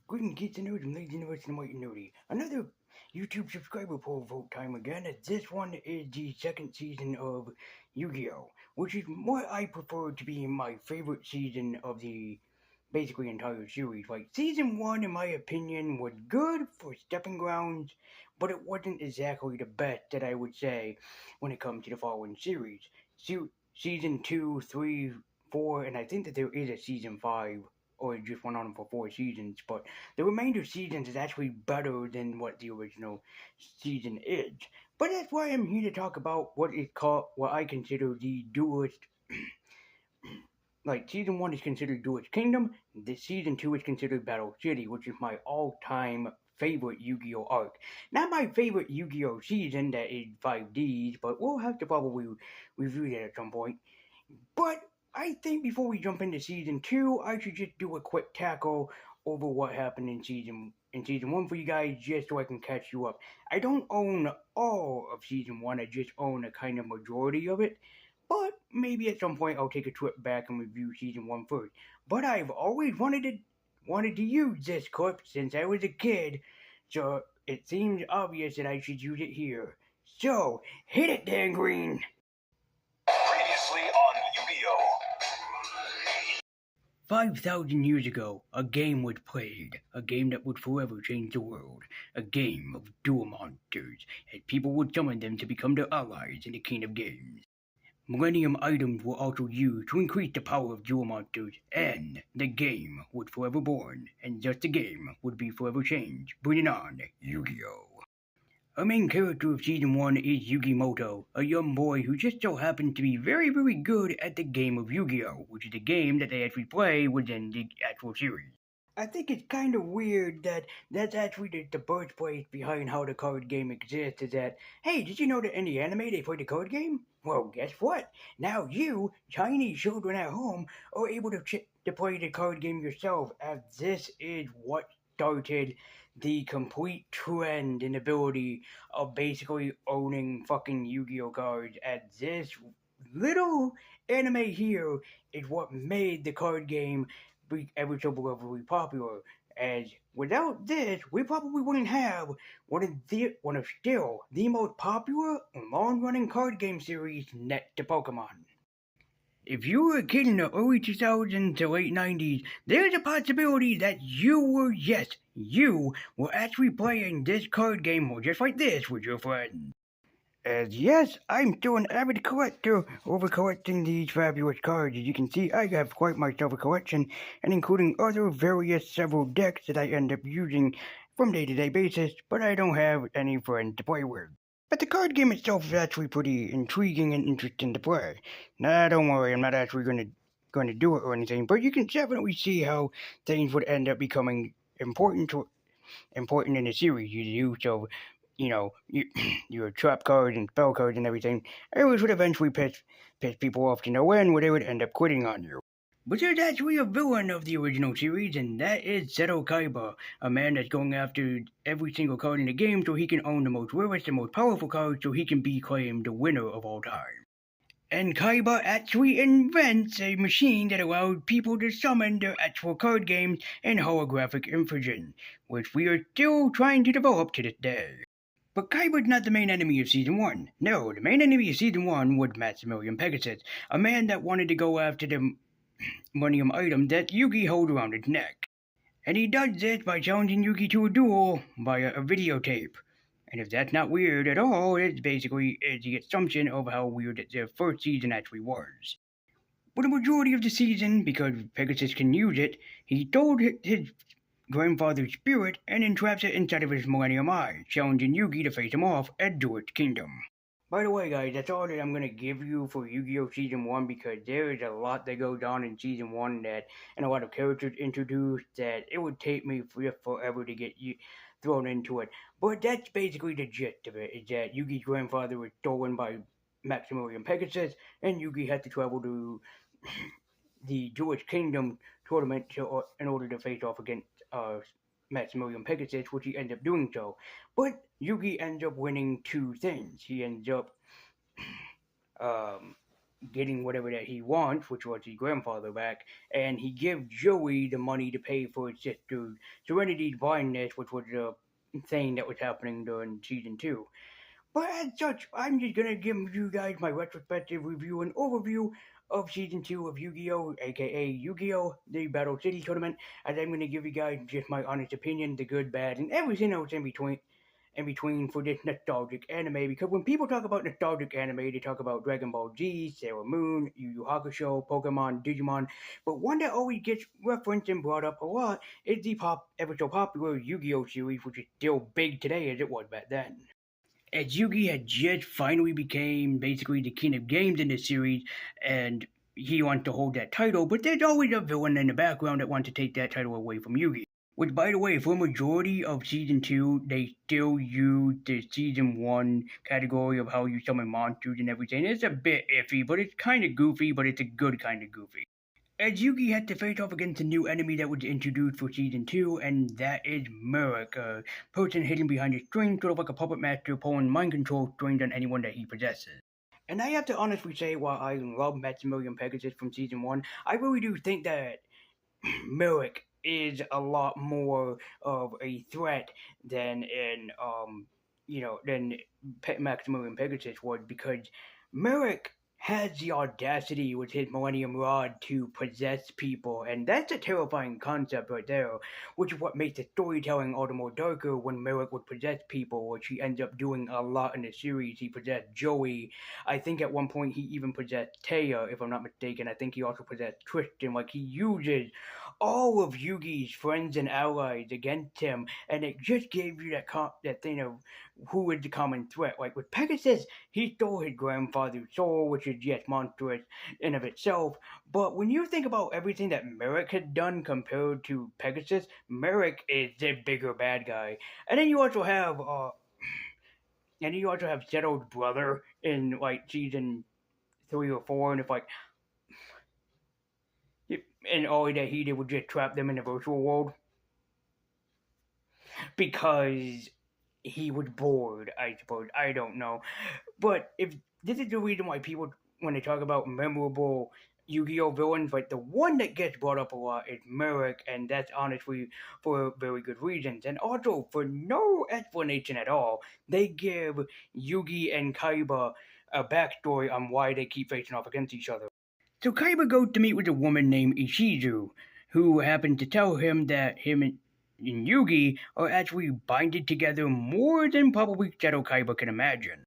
Greetings, kids and nerds, and ladies and nerds, and white and nerdy. Another YouTube subscriber poll vote time again, as this one is the second season of Yu-Gi-Oh!, which is what I prefer to be my favorite season of the basically entire series. Like, season one, in my opinion, was good for stepping grounds, but it wasn't exactly the best that I would say when it comes to the following series. Season two, three, four, and I think that there is a season five, or it just went on for four seasons, but the remainder seasons is actually better than what the original season is. But that's why I'm here to talk about what I consider the duelist. Like, season one is considered Duelist Kingdom, the season two is considered Battle City, which is my all-time favorite Yu-Gi-Oh arc. Not my favorite Yu-Gi-Oh season, that is 5Ds, but we'll have to probably review that at some point. But I think before we jump into season two, I should just do a quick tackle over what happened in season one for you guys, just so I can catch you up. I don't own all of season one; I just own a kind of majority of it. But maybe at some point I'll take a trip back and review season one first. But I've always wanted to use this clip since I was a kid, so it seems obvious that I should use it here. So hit it, Dan Green. Previously on Yu-Gi-Oh! 5,000 years ago, a game was played, a game that would forever change the world, a game of duel monsters, and people would summon them to become their allies in the king of games. Millennium items were also used to increase the power of duel monsters, and the game was forever born, and just the game would be forever changed, bringing on Yu-Gi-Oh! Our main character of season one is Yugi Moto, a young boy who just so happens to be very, very good at the game of Yu-Gi-Oh!, which is a game that they actually play within the actual series. I think it's kind of weird that that's actually the birthplace behind how the card game exists. Is that, hey, did you know that in the anime they play the card game? Well, guess what? Now you, Chinese children at home, are able to play the card game yourself, as this is what started the complete trend and ability of basically owning fucking Yu-Gi-Oh cards. As this little anime here is what made the card game be ever so belovably popular. As without this, we probably wouldn't have one of still the most popular and long-running card game series next to Pokemon. If you were a kid in the early 2000s to late 90s, there's a possibility that you were actually playing this card game just like this with your friends. As yes, I'm still an avid collector over collecting these fabulous cards. As you can see, I have quite myself a collection, and including other various several decks that I end up using from day-to-day basis, but I don't have any friends to play with. But the card game itself is actually pretty intriguing and interesting to play. Nah, don't worry, I'm not actually going to do it or anything, but you can definitely see how things would end up becoming important in the series. You use of your trap cards and spell cards and everything, which would eventually piss people off to no end, where they would end up quitting on you. But there's actually a villain of the original series, and that is Seto Kaiba, a man that's going after every single card in the game so he can own the most rarest and most powerful cards so he can be claimed the winner of all time. And Kaiba actually invents a machine that allows people to summon their actual card games in holographic infusion, which we are still trying to develop to this day. But Kaiba's not the main enemy of Season 1. No, the main enemy of Season 1 was Maximilian Pegasus, a man that wanted to go after the Millennium item that Yugi held around his neck. And he does this by challenging Yugi to a duel via a videotape. And if that's not weird at all, it's basically the assumption of how weird the first season actually was. For the majority of the season, because Pegasus can use it, he told his grandfather's spirit and entraps it inside of his Millennium Eye, challenging Yugi to face him off at Duelist Kingdom. By the way, guys, that's all that I'm going to give you for Yu-Gi-Oh! Season 1 because there is a lot that goes on in Season 1 and a lot of characters introduced that it would take me forever to get you thrown into it. But that's basically the gist of it, is that Yugi's grandfather was stolen by Maximilian Pegasus, and Yugi had to travel to the Duelist Kingdom tournament in order to face off against Maximilian Pegasus, which he ends up doing so. But Yugi ends up winning two things. He ends up getting whatever that he wants, which was his grandfather back, and he gives Joey the money to pay for his sister Serenity's blindness, which was a thing that was happening during season 2. But as such, I'm just gonna give you guys my retrospective review and overview of season 2 of Yu-Gi-Oh!, aka Yu-Gi-Oh! The Battle City Tournament, as I'm gonna give you guys just my honest opinion, the good, bad, and everything else in between for this nostalgic anime, because when people talk about nostalgic anime, they talk about Dragon Ball Z, Sailor Moon, Yu Yu Hakusho, Pokemon, Digimon, but one that always gets referenced and brought up a lot is the ever so popular Yu-Gi-Oh! Series, which is still big today as it was back then. As Yugi had just finally became basically the king of games in this series, and he wants to hold that title, but there's always a villain in the background that wants to take that title away from Yugi. Which, by the way, for a majority of season 2, they still use the season 1 category of how you summon monsters and everything. It's a bit iffy, but it's kind of goofy, but it's a good kind of goofy. As Yugi had to face off against a new enemy that was introduced for season 2, and that is Merrick, a person hidden behind a string, sort of like a puppet master pulling mind control strings on anyone that he possesses. And I have to honestly say, while I love Maximilian Pegasus from season 1, I really do think that Merrick is a lot more of a threat than Maximilian Pegasus was, because Merrick has the audacity with his Millennium Rod to possess people, and that's a terrifying concept right there, which is what makes the storytelling all the more darker when Merrick would possess people, which he ends up doing a lot in the series. He possessed Joey. I think at one point he even possessed Taya, if I'm not mistaken. I think he also possessed Tristan. Like, he uses all of Yugi's friends and allies against him, and it just gave you that thing of who is the common threat. Like with Pegasus, he stole his grandfather's soul, which is yes monstrous in of itself. But when you think about everything that Merrick had done compared to Pegasus, Merrick is the bigger bad guy. And then you also have Zeto's brother in like season 3 or 4, and it's like, and all that he did was just trap them in the virtual world because he was bored, I suppose. I don't know. But if this is the reason why people, when they talk about memorable Yu-Gi-Oh! Villains, like the one that gets brought up a lot is Merrick, and that's honestly for very good reasons. And also, for no explanation at all, they give Yugi and Kaiba a backstory on why they keep facing off against each other. So Kaiba goes to meet with a woman named Ishizu, who happens to tell him that him and Yugi are actually binded together more than probably Shadow Kaiba can imagine,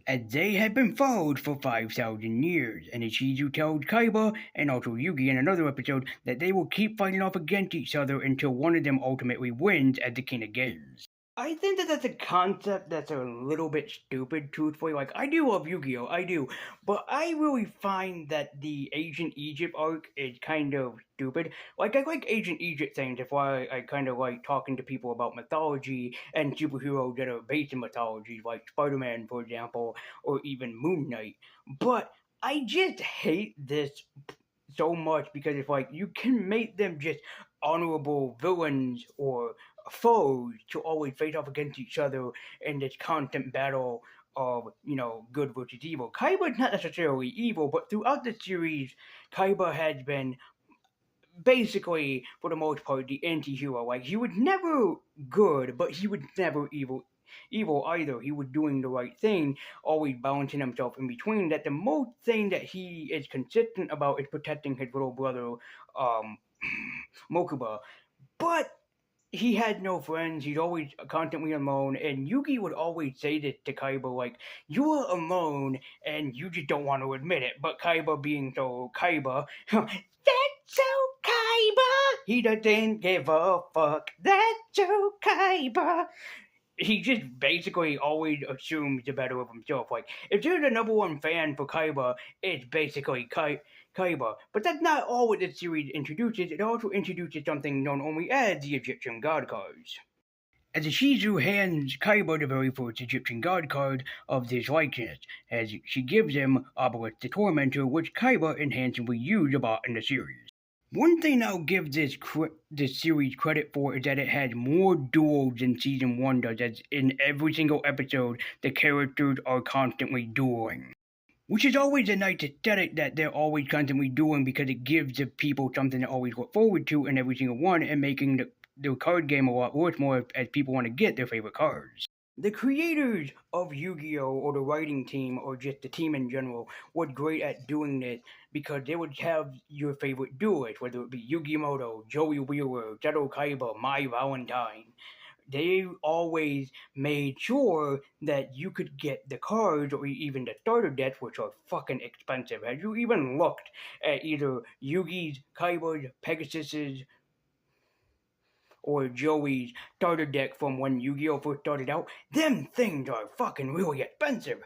as they had been followed for 5,000 years, and Ishizu tells Kaiba, and also Yugi in another episode, that they will keep fighting off against each other until one of them ultimately wins as the King of Games. I think that that's a concept that's a little bit stupid, truthfully. Like, I do love Yu-Gi-Oh! I do. But I really find that the Ancient Egypt arc is kind of stupid. Like, I like Ancient Egypt things. That's why I kind of like talking to people about mythology and superheroes that are based in mythology, like Spider-Man, for example, or even Moon Knight. But I just hate this so much because it's like you can make them just honorable villains or foes to always face off against each other in this constant battle of, good versus evil. Kaiba's not necessarily evil, but throughout the series, Kaiba has been basically, for the most part, the anti-hero. Like, he was never good, but he was never evil either. He was doing the right thing, always balancing himself in between. That the most thing that he is consistent about is protecting his little brother, Mokuba. But he had no friends. He's always constantly alone. And Yugi would always say this to Kaiba, like, "You're alone, and you just don't want to admit it." But Kaiba, being so Kaiba, that's so Kaiba. He doesn't give a fuck. That's so Kaiba. He just basically always assumes the better of himself. Like, if there's a number one fan for Kaiba, it's basically Kaiba. But that's not all what this series introduces. It also introduces something known only as the Egyptian God cards. As Ishizu hands Kaiba the very first Egyptian God card of this likeness, as she gives him Obelisk the Tormentor, which Kaiba and Hansen will use a lot in the series. One thing I'll give this series credit for is that it has more duels than Season 1 does, as in every single episode, the characters are constantly dueling. which is always a nice aesthetic that they're always constantly doing because it gives the people something to always look forward to in every single one and making the card game a lot worth more as people want to get their favorite cards. The creators of Yu-Gi-Oh! Or the writing team or just the team in general were great at doing this because they would have your favorite duelists, whether it be Yu-Gi-Moto, Joey Wheeler, Seto Kaiba, Mai Valentine. They always made sure that you could get the cards or even the starter decks, which are fucking expensive. Have you even looked at either Yugi's, Kaiba's, Pegasus's, or Joey's starter deck from when Yu-Gi-Oh! First started out? Them things are fucking really expensive.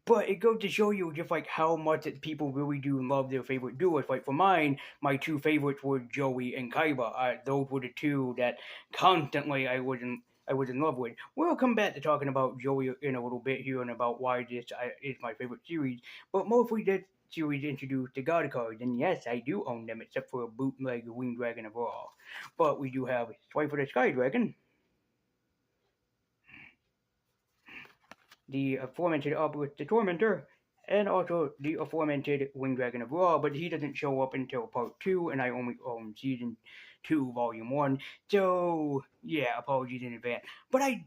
But it goes to show you just like how much that people really do love their favorite duos. Like for mine, my two favorites were Joey and Kaiba. Those were the two that constantly I was in love with. We'll come back to talking about Joey in a little bit here and about why this is my favorite series. But mostly this series introduced the God cards, and yes, I do own them except for a bootleg Winged Dragon of Raw. But we do have Swiper the Sky Dragon, the aforementioned Obelisk the Tormentor, and also the aforementioned Winged Dragon of Raw, but he doesn't show up until part 2, and I only own season 2, volume 1, so yeah, apologies in advance. But I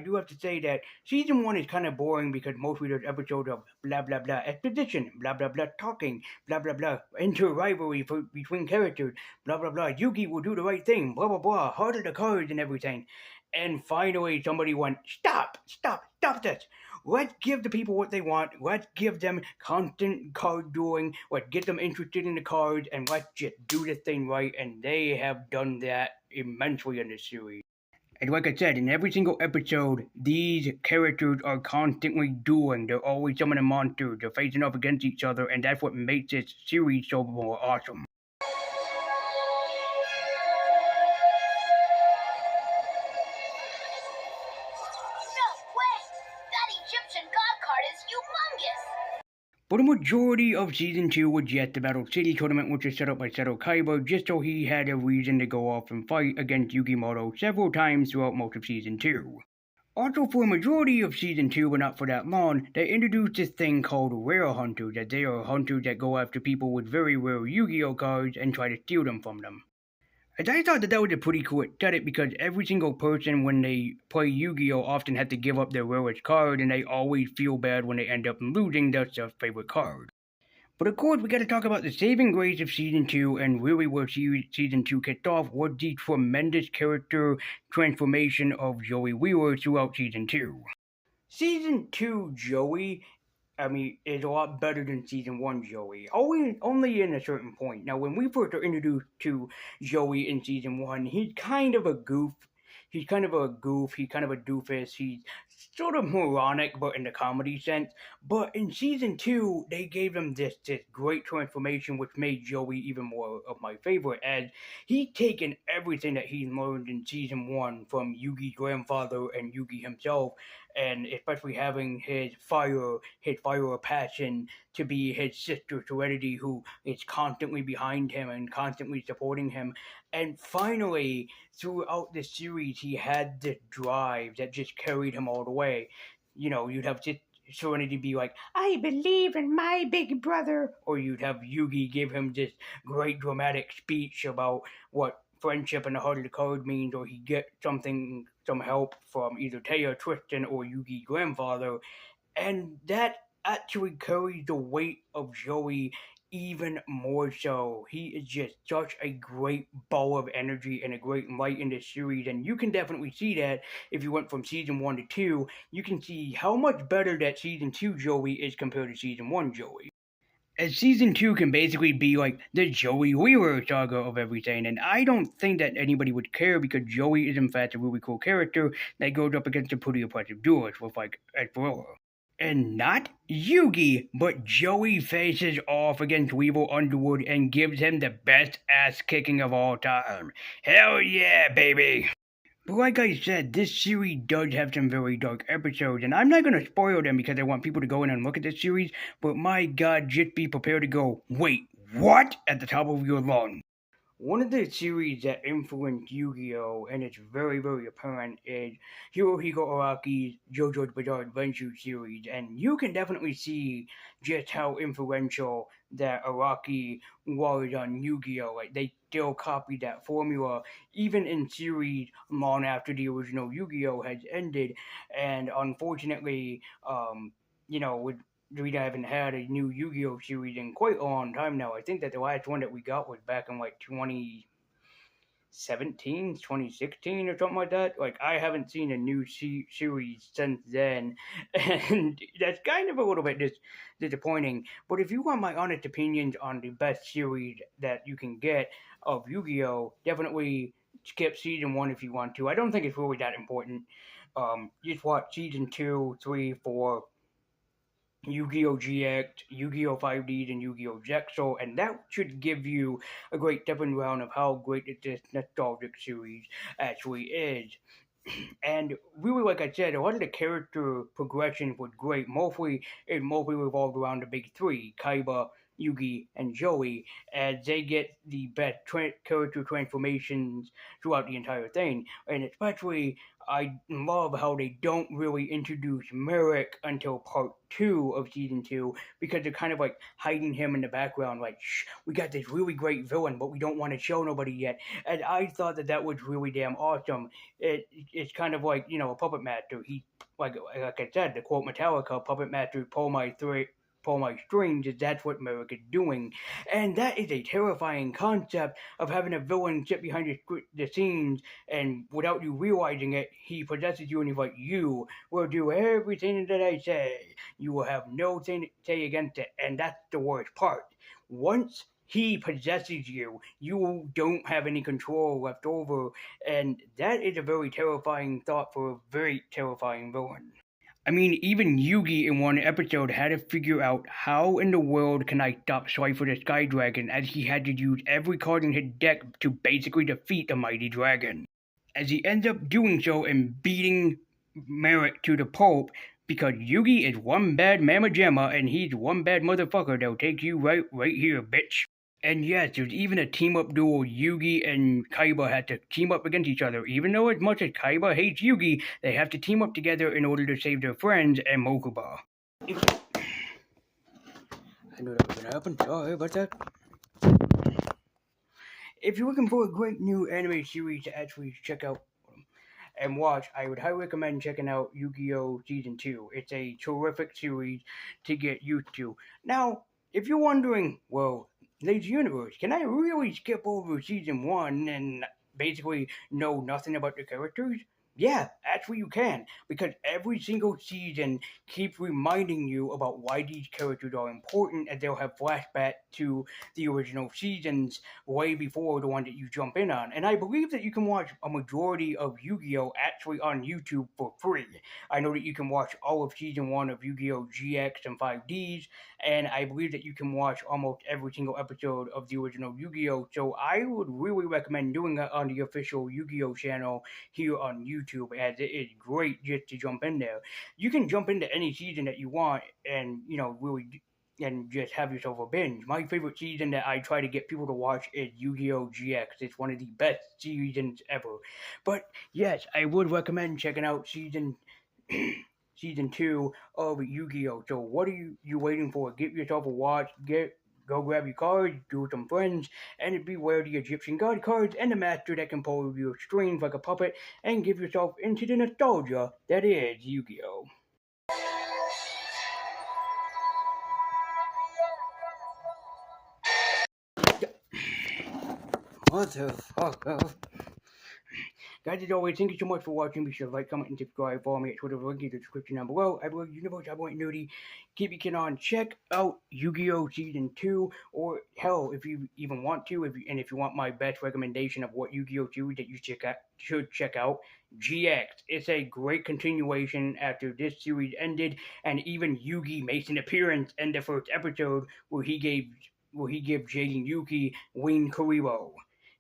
do have to say that season 1 is kind of boring because mostly there's episodes of blah blah blah exposition, blah blah blah talking, blah blah blah inter-rivalry between characters, blah blah blah Yugi will do the right thing, blah blah blah, heart of the cards and everything. And finally, somebody went, stop this. Let's give the people what they want. Let's give them constant card dueling. Let's get them interested in the cards, and let's just do this thing right. And they have done that immensely in this series. And like I said, in every single episode, these characters are constantly dueling. They're always summoning monsters. They're facing off against each other, and that's what makes this series so more awesome. But the majority of Season 2 was just the Battle City tournament, which was set up by Seto Kaiba just so he had a reason to go off and fight against Yugimoto several times throughout most of Season 2. Also, for a majority of Season 2, but not for that long, they introduced this thing called Rare Hunters, that they are hunters that go after people with very rare Yu-Gi-Oh! Cards and try to steal them from them. And I thought that was a pretty cool aesthetic because every single person when they play Yu-Gi-Oh! Often have to give up their rarest card and they always feel bad when they end up losing their favorite card. But of course, we gotta talk about the saving grace of Season 2 and really where Season 2 kicked off was the tremendous character transformation of Joey Wheeler throughout Season 2. Season 2 Joey is a lot better than Season 1 Joey. Only in a certain point. Now, when we first are introduced to Joey in Season 1, he's kind of a goof. He's kind of a doofus. He's sort of moronic, but in the comedy sense. But in Season 2, they gave him this great transformation, which made Joey even more of my favorite, as he'd taken everything that he learned in Season 1 from Yugi's grandfather and Yugi himself, and especially having his fire of passion to be his sister Serenity, who is constantly behind him and constantly supporting him. And finally, throughout the series, he had this drive that just carried him all the way. You know, you'd have Serenity be like, I believe in my big brother. Or you'd have Yugi give him this great dramatic speech about what friendship and the heart of the card means, or he get some help from either Taya, Tristan, or Yugi's grandfather. And that actually carries the weight of Joey even more so. He is just such a great ball of energy and a great light in this series, and you can definitely see that if you went from Season 1 to 2. You can see how much better that Season 2 Joey is compared to Season 1 Joey. As Season 2 can basically be like the Joey Wheeler saga of everything, and I don't think that anybody would care because Joey is in fact a really cool character that goes up against a pretty impressive duelist with like Esparilla. And not Yugi, but Joey faces off against Weevil Underwood and gives him the best ass kicking of all time. Hell yeah, baby! But like I said, this series does have some very dark episodes, and I'm not going to spoil them because I want people to go in and look at this series, but my god, just be prepared to go, wait, what? At the top of your lungs. one of the series that influenced Yu-Gi-Oh! And it's very, very apparent is Hirohiko Araki's JoJo's Bizarre Adventure series, and you can definitely see just how influential that Araki was on Yu-Gi-Oh! Like they still copied that formula even in series long after the original Yu-Gi-Oh! Has ended, and unfortunately, with we haven't had a new Yu-Gi-Oh series in quite a long time now. I think that the last one that we got was back in like 2017, 2016, or something like that. Like I haven't seen a new series since then, and that's kind of a little bit disappointing. But if you want my honest opinions on the best series that you can get of Yu-Gi-Oh, definitely skip season 1 if you want to. I don't think it's really that important. Just watch season 2, 3, 4, Yu-Gi-Oh! GX, Yu-Gi-Oh! 5Ds, and Yu-Gi-Oh! Zexal, and that should give you a great stepping ground of how great this nostalgic series actually is. And really, like I said, a lot of the character progression was great. It mostly revolved around the big three: Kaiba, Yugi, and Joey, as they get the best character transformations throughout the entire thing. And especially, I love how they don't really introduce Merrick until part 2 of season 2 because they're kind of like hiding him in the background, like, shh, we got this really great villain, but we don't want to show nobody yet. And I thought that that was really damn awesome. It's kind of like a puppet master. He like I said, the quote Metallica, puppet master pull my strings. Is that's what Merrick is doing, and that is a terrifying concept of having a villain sit behind the scenes, and without you realizing it, he possesses you, and he's like, "You will do everything that I say. You will have no thing to say against it," and that's the worst part. Once he possesses you, you don't have any control left over, and that is a very terrifying thought for a very terrifying villain. I mean, even Yugi in one episode had to figure out how in the world can I stop Slifer the Sky Dragon, as he had to use every card in his deck to basically defeat the mighty dragon. As he ends up doing so and beating Merrick to the pulp, because Yugi is one bad mamma jamma and he's one bad motherfucker that'll take you right here, bitch. And yes, there's even a team up duel. Yugi and Kaiba had to team up against each other. Even though as much as Kaiba hates Yugi, they have to team up together in order to save their friends and Mokuba. I knew that was gonna happen. Sorry about that. If you're looking for a great new anime series to actually check out and watch, I would highly recommend checking out Yu-Gi-Oh! Season 2. It's a terrific series to get used to. Now, if you're wondering, well, Lazy Universe, can I really skip over Season 1 and basically know nothing about the characters? Yeah, actually you can, because every single season keeps reminding you about why these characters are important, and they'll have flashback to the original seasons way before the one that you jump in on. And I believe that you can watch a majority of Yu-Gi-Oh! Actually on YouTube for free. I know that you can watch all of Season 1 of Yu-Gi-Oh! GX and 5Ds, and I believe that you can watch almost every single episode of the original Yu-Gi-Oh! So I would really recommend doing that on the official Yu-Gi-Oh! Channel here on YouTube, as it is great just to jump in there. You can jump into any season that you want and, really and just have yourself a binge. My favorite season that I try to get people to watch is Yu-Gi-Oh! GX. It's one of the best seasons ever. But yes, I would recommend checking out season 2 of Yu-Gi-Oh! So what are you waiting for? Get yourself a watch. Go grab your cards, do some friends, and beware the Egyptian god cards and the master that can pull your strings like a puppet and give yourself into the nostalgia that is Yu-Gi-Oh! What the fuck? Guys, as always, thank you so much for watching. Be sure to like, comment, and subscribe. Follow me at Twitter, link in the description down below. I believe Universe, I want nudie. Keep your kid on. Check out Yu-Gi-Oh! Season 2, or hell, if you even want to, if you want my best recommendation of what Yu-Gi-Oh! Series that you should check out, GX. It's a great continuation after this series ended, and even Yugi makes an appearance in the first episode where he gives Jaden Yuki Wing Kuribo.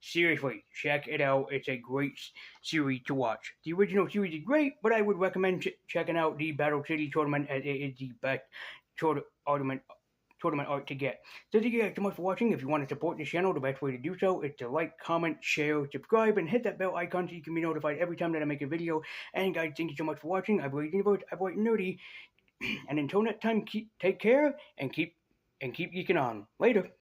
Seriously, check it out. It's a great series to watch. The original series is great, but I would recommend checking out the Battle City tournament, as it is the best tournament tournament art to get. So thank you guys so much for watching. If you want to support this channel, the best way to do so is to like, comment, share, subscribe, and hit that bell icon so you can be notified every time that I make a video. And guys, thank you so much for watching. I believe Universe, I believe Nerdy. And until next time, take care and keep geeking on. Later.